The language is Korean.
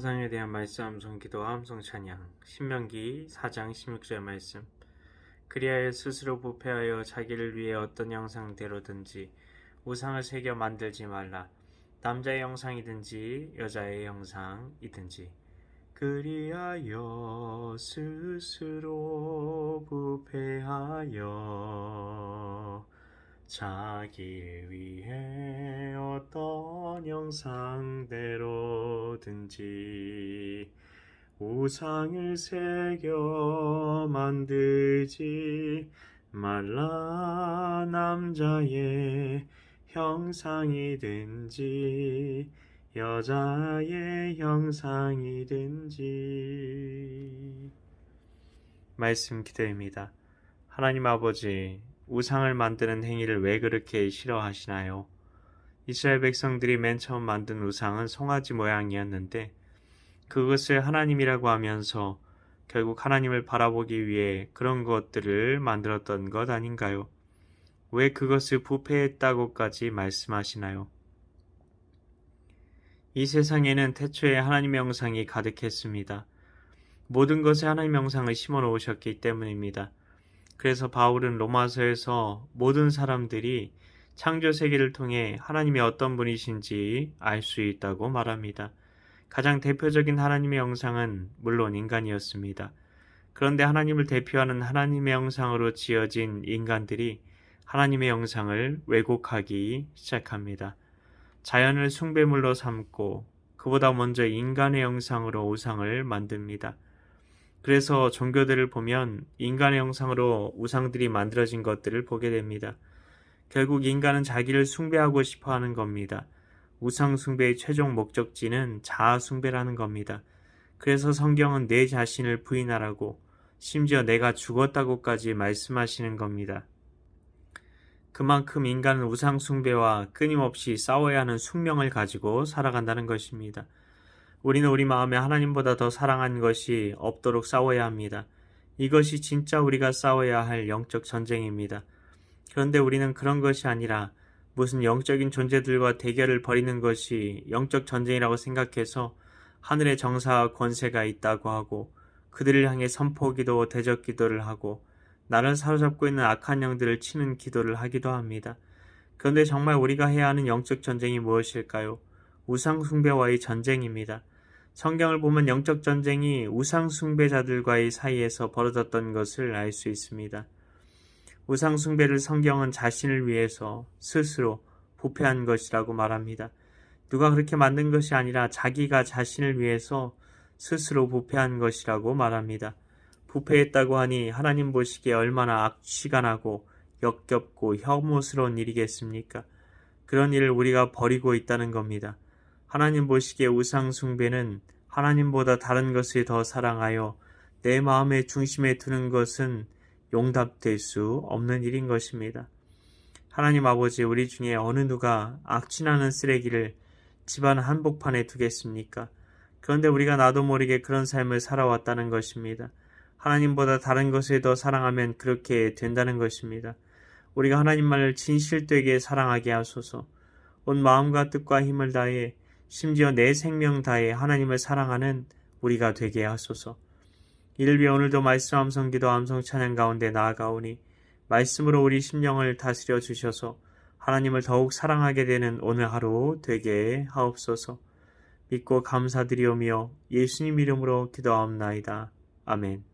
영상에 대한 말씀 암송 기도와 암송 찬양. 신명기 4장 16절 말씀. 그리하여 스스로 부패하여 자기를 위해 어떤 형상대로든지 우상을 새겨 만들지 말라. 남자의 형상이든지 여자의 형상이든지. 그리하여 스스로 부패하여 자기를 위해 어떤 형상대로든지 우상을 새겨 만들지 말라. 남자의 형상이든지 여자의 형상이든지. 말씀 기도입니다. 하나님 아버지, 우상을 만드는 행위를 왜 그렇게 싫어하시나요? 이스라엘 백성들이 맨 처음 만든 우상은 송아지 모양이었는데 그것을 하나님이라고 하면서 결국 하나님을 바라보기 위해 그런 것들을 만들었던 것 아닌가요? 왜 그것을 부패했다고까지 말씀하시나요? 이 세상에는 태초에 하나님의 형상이 가득했습니다. 모든 것에 하나님의 형상을 심어 놓으셨기 때문입니다. 그래서 바울은 로마서에서 모든 사람들이 창조 세계를 통해 하나님이 어떤 분이신지 알 수 있다고 말합니다. 가장 대표적인 하나님의 형상은 물론 인간이었습니다. 그런데 하나님을 대표하는 하나님의 형상으로 지어진 인간들이 하나님의 형상을 왜곡하기 시작합니다. 자연을 숭배물로 삼고 그보다 먼저 인간의 형상으로 우상을 만듭니다. 그래서 종교들을 보면 인간의 형상으로 우상들이 만들어진 것들을 보게 됩니다. 결국 인간은 자기를 숭배하고 싶어 하는 겁니다. 우상 숭배의 최종 목적지는 자아 숭배라는 겁니다. 그래서 성경은 내 자신을 부인하라고, 심지어 내가 죽었다고까지 말씀하시는 겁니다. 그만큼 인간은 우상 숭배와 끊임없이 싸워야 하는 숙명을 가지고 살아간다는 것입니다. 우리는 우리 마음에 하나님보다 더 사랑하는 것이 없도록 싸워야 합니다. 이것이 진짜 우리가 싸워야 할 영적 전쟁입니다. 그런데 우리는 그런 것이 아니라 무슨 영적인 존재들과 대결을 벌이는 것이 영적 전쟁이라고 생각해서 하늘의 정사와 권세가 있다고 하고 그들을 향해 선포기도 대적기도를 하고 나를 사로잡고 있는 악한 영들을 치는 기도를 하기도 합니다. 그런데 정말 우리가 해야 하는 영적 전쟁이 무엇일까요? 우상 숭배와의 전쟁입니다. 성경을 보면 영적 전쟁이 우상 숭배자들과의 사이에서 벌어졌던 것을 알 수 있습니다. 우상 숭배를 성경은 자신을 위해서 스스로 부패한 것이라고 말합니다. 누가 그렇게 만든 것이 아니라 자기가 자신을 위해서 스스로 부패한 것이라고 말합니다. 부패했다고 하니 하나님 보시기에 얼마나 악취가 나고 역겹고 혐오스러운 일이겠습니까? 그런 일을 우리가 벌이고 있다는 겁니다. 하나님 보시기에 우상 숭배는 하나님보다 다른 것을 더 사랑하여 내 마음의 중심에 두는 것은 용납될 수 없는 일인 것입니다. 하나님 아버지, 우리 중에 어느 누가 악취나는 쓰레기를 집안 한복판에 두겠습니까? 그런데 우리가 나도 모르게 그런 삶을 살아왔다는 것입니다. 하나님보다 다른 것을 더 사랑하면 그렇게 된다는 것입니다. 우리가 하나님만을 진실되게 사랑하게 하소서. 온 마음과 뜻과 힘을 다해 심지어 내 생명 다해 하나님을 사랑하는 우리가 되게 하소서. 이를 위해 오늘도 말씀 암송 기도 암송 찬양 가운데 나아가오니 말씀으로 우리 심령을 다스려 주셔서 하나님을 더욱 사랑하게 되는 오늘 하루 되게 하옵소서. 믿고 감사드리오며 예수님 이름으로 기도하옵나이다. 아멘.